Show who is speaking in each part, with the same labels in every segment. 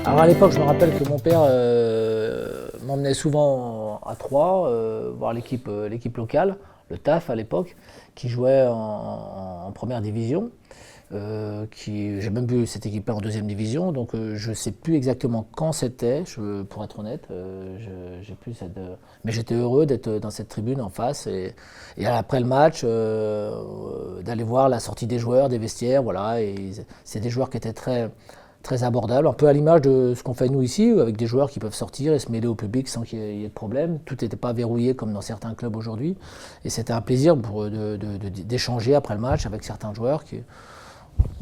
Speaker 1: Alors à l'époque, je me rappelle que mon père m'emmenait souvent à Troyes voir l'équipe locale, le TAF à l'époque, qui jouait en première division. J'ai même vu cette équipe-là en deuxième division, donc je ne sais plus exactement quand c'était, pour être honnête. J'ai plus mais j'étais heureux d'être dans cette tribune en face et après le match, d'aller voir la sortie des joueurs, des vestiaires. Voilà, et c'est des joueurs qui étaient très abordables, un peu à l'image de ce qu'on fait nous ici, avec des joueurs qui peuvent sortir et se mêler au public sans qu'il y ait de problème. Tout n'était pas verrouillé comme dans certains clubs aujourd'hui. Et c'était un plaisir d'échanger après le match avec certains joueurs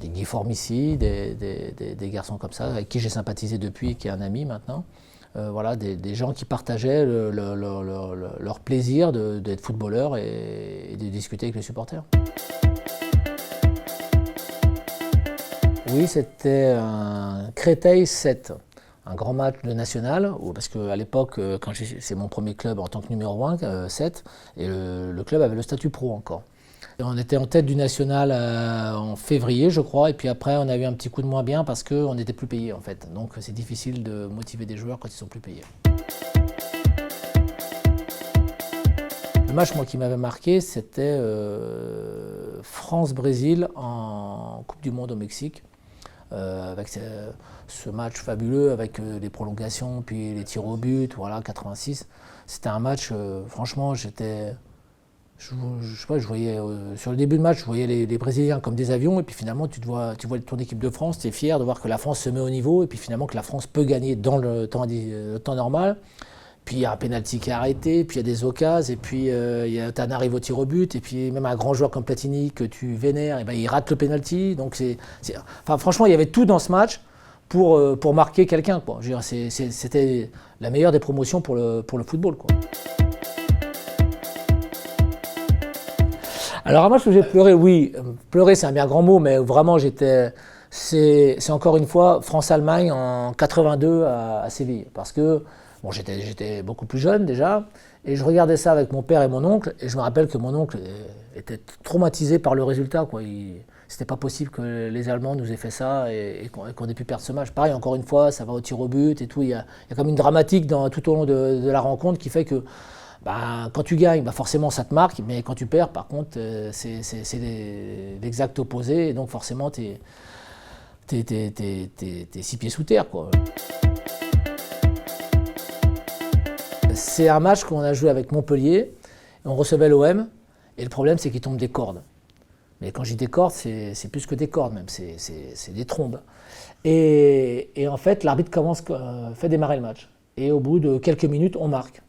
Speaker 1: des Guy Formici, des garçons comme ça, avec qui j'ai sympathisé depuis, qui est un ami maintenant. Voilà, des gens qui partageaient leur plaisir d'être footballeur et de discuter avec les supporters. Oui, c'était un Créteil 7, un grand match de national, parce qu'à l'époque, c'est mon premier club en tant que numéro 1, 7, et le club avait le statut pro encore. Et on était en tête du national en février, je crois, et puis après on a eu un petit coup de moins bien parce qu'on n'était plus payé en fait. Donc c'est difficile de motiver des joueurs quand ils sont plus payés. Le match moi, qui m'avait marqué, c'était France-Brésil en Coupe du Monde au Mexique. Avec ce match fabuleux avec les prolongations puis les tirs au but, voilà, 86. C'était un match, franchement, je sais pas, je voyais, sur le début de match, je voyais les Brésiliens comme des avions, et puis finalement, tu vois ton équipe de France, tu es fier de voir que la France se met au niveau, et puis finalement que la France peut gagner dans le temps normal. Puis il y a un pénalty qui est arrêté, puis il y a des occasions, et puis Tana arrive au tir au but, et puis même un grand joueur comme Platini que tu vénères, et ben, il rate le pénalty. Donc enfin, franchement, il y avait tout dans ce match pour marquer quelqu'un. C'était la meilleure des promotions pour le football, quoi. Alors un match où j'ai pleuré, oui, pleurer c'est un bien grand mot, mais vraiment c'est encore une fois France-Allemagne en 82 à Séville, parce que bon, j'étais beaucoup plus jeune déjà, et je regardais ça avec mon père et mon oncle, et je me rappelle que mon oncle était traumatisé par le résultat, quoi. C'était pas possible que les Allemands nous aient fait ça et qu'on ait pu perdre ce match. Pareil, encore une fois, ça va au tir au but et tout. Il y a comme une dramatique tout au long de la rencontre qui fait que quand tu gagnes, forcément ça te marque, mais quand tu perds, par contre, c'est l'exact opposé, et donc forcément, t'es 6 pieds sous terre, quoi. C'est un match qu'on a joué avec Montpellier, on recevait l'OM, et le problème c'est qu'il tombe des cordes. Mais quand je dis des cordes, c'est plus que des cordes même, c'est des trombes. Et en fait, l'arbitre fait démarrer le match. Et au bout de quelques minutes, on marque.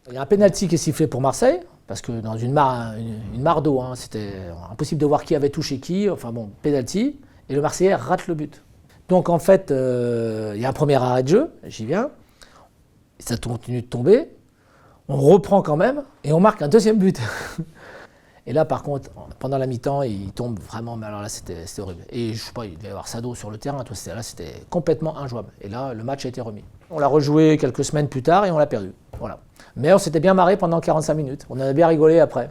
Speaker 1: Il y a un pénalty qui est sifflé pour Marseille, parce que dans une mare d'eau, hein, c'était impossible de voir qui avait touché qui. Enfin bon, pénalty, et le Marseillais rate le but. Donc en fait, il y a un premier arrêt de jeu, j'y viens, ça continue de tomber, on reprend quand même, et on marque un deuxième but. Et là, par contre, pendant la mi-temps, il tombe vraiment, mais alors là, c'était horrible. Et je sais pas, il devait y avoir Sado sur le terrain, là, c'était complètement injouable. Et là, le match a été remis. On l'a rejoué quelques semaines plus tard et on l'a perdu. Voilà. Mais on s'était bien marré pendant 45 minutes. On en a bien rigolé après.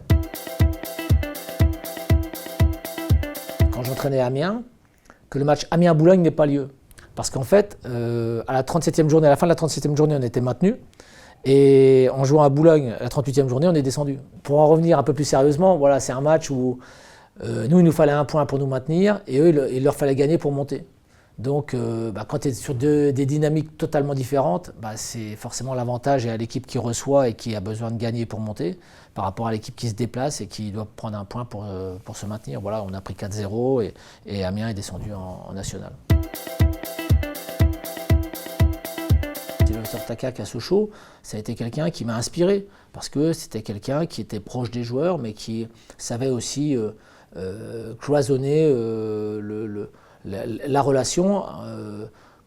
Speaker 1: Quand j'entraînais à Amiens, que le match Amiens-Boulogne n'ait pas lieu. Parce qu'en fait, à la 37e journée, à la fin de la 37e journée, on était maintenus. Et en jouant à Boulogne, la 38e journée, on est descendu. Pour en revenir un peu plus sérieusement, voilà, c'est un match où nous, il nous fallait un point pour nous maintenir, et eux, il leur fallait gagner pour monter. Donc, quand tu es sur des dynamiques totalement différentes, c'est forcément l'avantage à l'équipe qui reçoit et qui a besoin de gagner pour monter, par rapport à l'équipe qui se déplace et qui doit prendre un point pour se maintenir. Voilà, on a pris 4-0 et Amiens est descendu en national. Le Takak à Sochaux, ça a été quelqu'un qui m'a inspiré, parce que c'était quelqu'un qui était proche des joueurs, mais qui savait aussi cloisonner la relation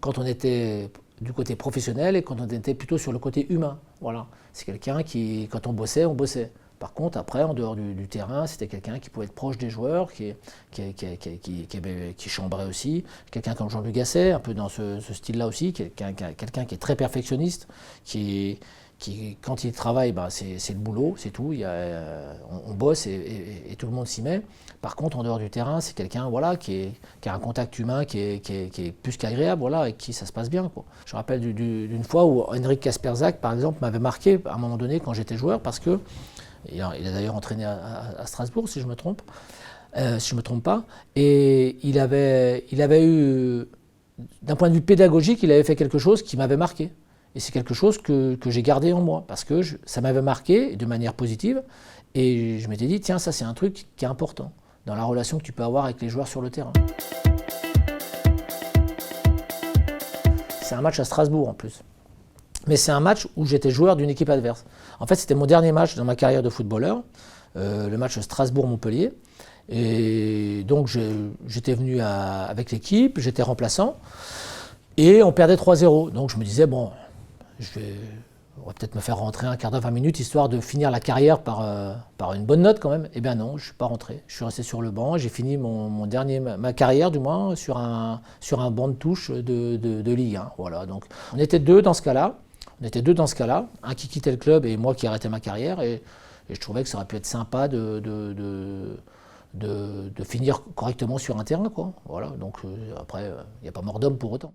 Speaker 1: quand on était du côté professionnel et quand on était plutôt sur le côté humain. Voilà. C'est quelqu'un qui, quand on bossait, on bossait. Par contre, après, en dehors du terrain, c'était quelqu'un qui pouvait être proche des joueurs, qui chambrait aussi. Quelqu'un comme Jean-Luc Gasset, un peu dans ce style-là aussi, quelqu'un qui est très perfectionniste, qui quand il travaille, ben, c'est le boulot, c'est tout. On bosse et tout le monde s'y met. Par contre, en dehors du terrain, c'est quelqu'un voilà, qui a un contact humain qui est plus qu'agréable, voilà, avec qui ça se passe bien, quoi. Je me rappelle d'une fois où Henrik Kasperzak, par exemple, m'avait marqué à un moment donné quand j'étais joueur, parce que il a d'ailleurs entraîné à Strasbourg, si je me trompe, si je me trompe pas, et il avait eu, d'un point de vue pédagogique, il avait fait quelque chose qui m'avait marqué. Et c'est quelque chose que j'ai gardé en moi, parce que ça m'avait marqué de manière positive, et je m'étais dit, tiens, ça c'est un truc qui est important dans la relation que tu peux avoir avec les joueurs sur le terrain. C'est un match à Strasbourg en plus. Mais c'est un match où j'étais joueur d'une équipe adverse. En fait, c'était mon dernier match dans ma carrière de footballeur, le match Strasbourg-Montpellier. Et donc j'étais venu avec l'équipe, j'étais remplaçant, et on perdait 3-0. Donc je me disais, bon, on va peut-être me faire rentrer un quart d'heure, 20 minutes, histoire de finir la carrière par une bonne note quand même. Eh bien non, je ne suis pas rentré. Je suis resté sur le banc. J'ai fini ma carrière, du moins, sur un banc de touche de Ligue 1. Voilà, donc on était deux dans ce cas-là. Un qui quittait le club et moi qui arrêtais ma carrière. Et je trouvais que ça aurait pu être sympa de finir correctement sur un terrain, quoi. Voilà, donc après, il n'y a pas mort d'homme pour autant.